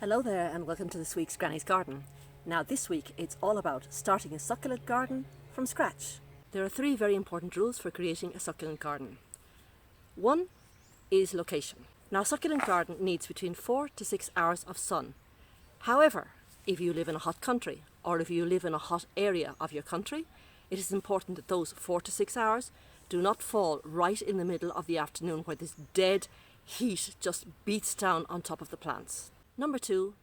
Hello there and welcome to this week's Granny's Garden. Now this week it's all about starting a succulent garden from scratch. There are three very important rules for creating a succulent garden. One is location. Now a succulent garden needs between 4 to 6 hours of sun. However, if you live in a hot country or if you live in a hot area of your country, it is important that those 4 to 6 hours do not fall right in the middle of the afternoon where this dead heat just beats down on top of the plants. Number two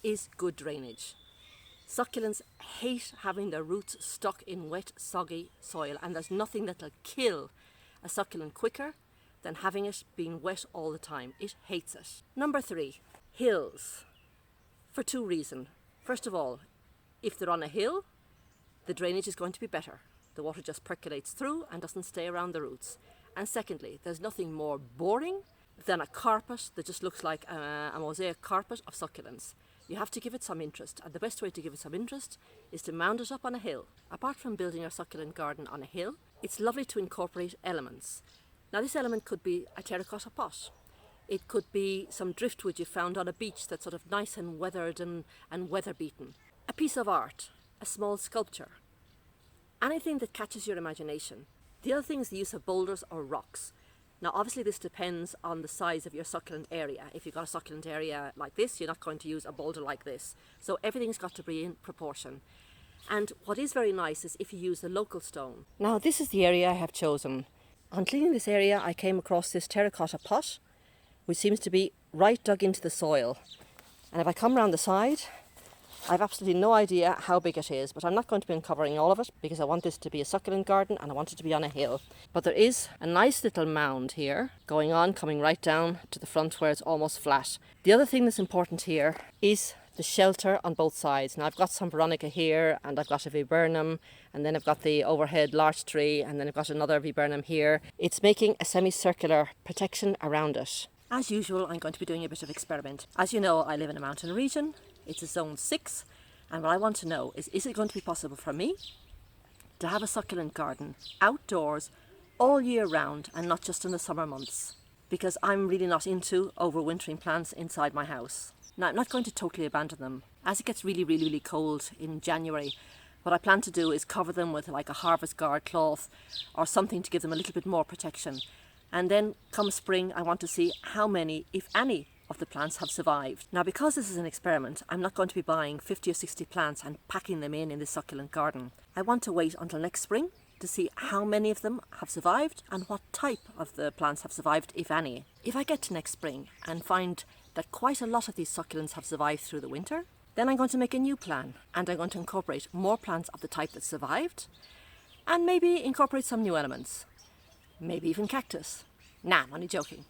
is good drainage. Succulents hate having their roots stuck in wet, soggy soil, and there's nothing that'll kill a succulent quicker than having it being wet all the time. It hates it. Number three, hills. For two reasons. First of all, if they're on a hill, the drainage is going to be better. The water just percolates through and doesn't stay around the roots. And secondly, there's nothing more boring than a carpet that just looks like a mosaic carpet of succulents. You have to give it some interest, and the best way to give it some interest is to mount it up on a hill. Apart from building your succulent garden on a hill, it's lovely to incorporate elements. Now this element could be a terracotta pot. It could be some driftwood you found on a beach that's sort of nice and weathered and weather-beaten. A piece of art, a small sculpture. Anything that catches your imagination. The other thing is the use of boulders or rocks. Now obviously this depends on the size of your succulent area. If you've got a succulent area like this, you're not going to use a boulder like this. So everything's got to be in proportion. And what is very nice is if you use the local stone. Now this is the area I have chosen. On cleaning this area I came across this terracotta pot, which seems to be right dug into the soil. And if I come round the side, I've absolutely no idea how big it is, but I'm not going to be uncovering all of it because I want this to be a succulent garden and I want it to be on a hill. But there is a nice little mound here coming right down to the front where it's almost flat. The other thing that's important here is the shelter on both sides. Now I've got some veronica here and I've got a viburnum and then I've got the overhead larch tree and then I've got another viburnum here. It's making a semicircular protection around it. As usual, I'm going to be doing a bit of experiment. As you know, I live in a mountain region. It's a zone 6, and what I want to know is it going to be possible for me to have a succulent garden outdoors all year round and not just in the summer months? Because I'm really not into overwintering plants inside my house. Now, I'm not going to totally abandon them. As it gets really cold in January, what I plan to do is cover them with like a harvest guard cloth or something to give them a little bit more protection. And then come spring, I want to see how many, if any, of the plants have survived. Now because this is an experiment, I'm not going to be buying 50 or 60 plants and packing them in this succulent garden. I want to wait until next spring to see how many of them have survived and what type of the plants have survived, if any. If I get to next spring and find that quite a lot of these succulents have survived through the winter, then I'm going to make a new plan and I'm going to incorporate more plants of the type that survived and maybe incorporate some new elements. Maybe even cactus. Nah, I'm only joking.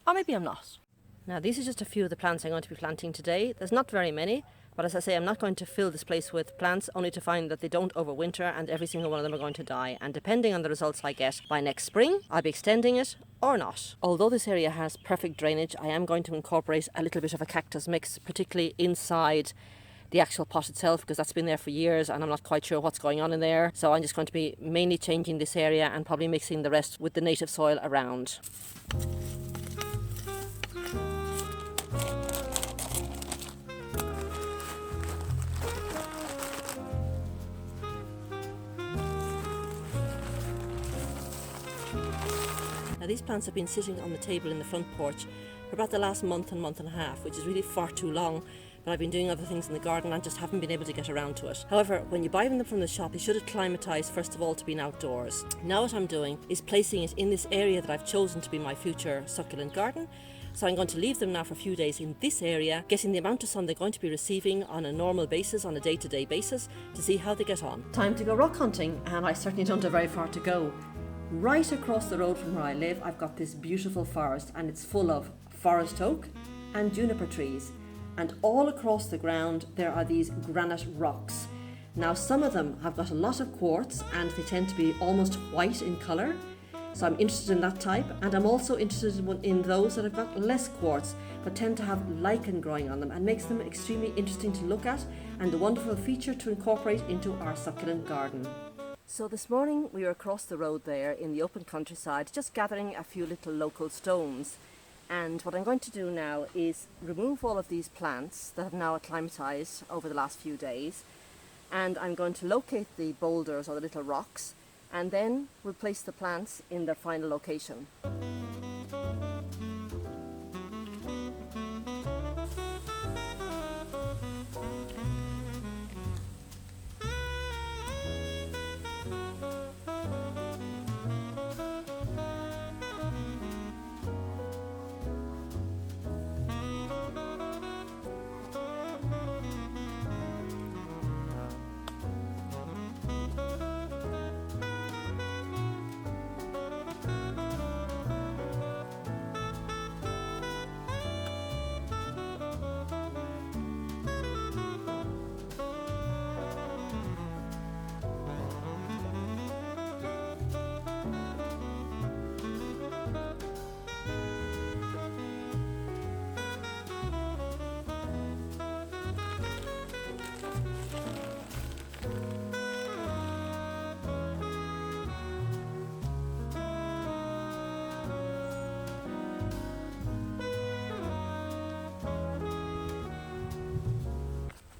Or maybe I'm not. Now these are just a few of the plants I'm going to be planting today. There's not very many, but as I say, I'm not going to fill this place with plants only to find that they don't overwinter and every single one of them are going to die. And depending on the results I get by next spring, I'll be extending it or not. Although this area has perfect drainage, I am going to incorporate a little bit of a cactus mix, particularly inside the actual pot itself, because that's been there for years and I'm not quite sure what's going on in there. So I'm just going to be mainly changing this area and probably mixing the rest with the native soil around. Now these plants have been sitting on the table in the front porch for about the last month and a half, which is really far too long, but I've been doing other things in the garden and just haven't been able to get around to it. However, when you buy them from the shop, you should acclimatise first of all to being outdoors. Now what I'm doing is placing it in this area that I've chosen to be my future succulent garden. So I'm going to leave them now for a few days in this area, getting the amount of sun they're going to be receiving on a normal basis, on a day-to-day basis, to see how they get on. Time to go rock hunting, and I certainly don't have very far to go. Right across the road from where I live, I've got this beautiful forest, and it's full of forest oak and juniper trees. And all across the ground, there are these granite rocks. Now, some of them have got a lot of quartz, and they tend to be almost white in colour. So I'm interested in that type, and I'm also interested in those that have got less quartz, but tend to have lichen growing on them, and makes them extremely interesting to look at, and a wonderful feature to incorporate into our succulent garden. So this morning we were across the road there in the open countryside, just gathering a few little local stones. And what I'm going to do now is remove all of these plants that have now acclimatized over the last few days, and I'm going to locate the boulders or the little rocks, and then we'll place the plants in their final location.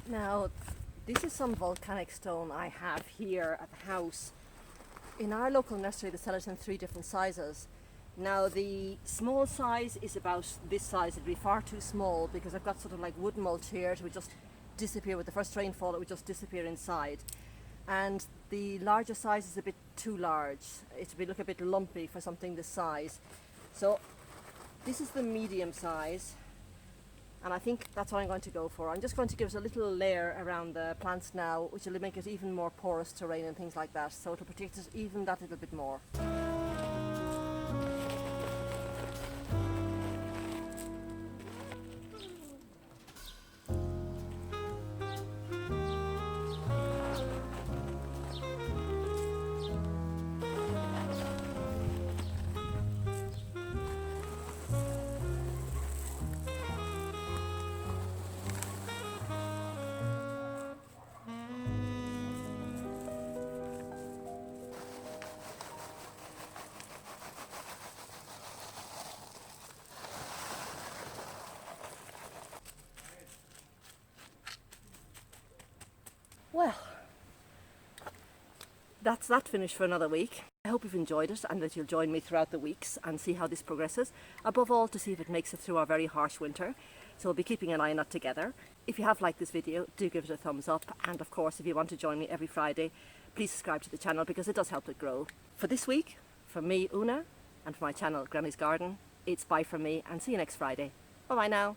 Now, this is some volcanic stone I have here at the house. In our local nursery they sell it in 3 different sizes. Now the small size is about this size. It'd be far too small because I've got sort of like wood mulch here. It would just disappear with the first rainfall. It would just disappear inside. And the larger size is a bit too large. It would look a bit lumpy for something this size. So this is the medium size, and I think that's what I'm going to go for. I'm just going to give it a little layer around the plants now, which will make it even more porous to rain and things like that, so it'll protect it even that little bit more. Well, that's that finished for another week. I hope you've enjoyed it and that you'll join me throughout the weeks and see how this progresses. Above all, to see if it makes it through our very harsh winter. So we'll be keeping an eye on that together. If you have liked this video, do give it a thumbs up. And of course, if you want to join me every Friday, please subscribe to the channel because it does help it grow. For this week, from me, Una, and for my channel, Granny's Garden, it's bye from me and see you next Friday. Bye bye now.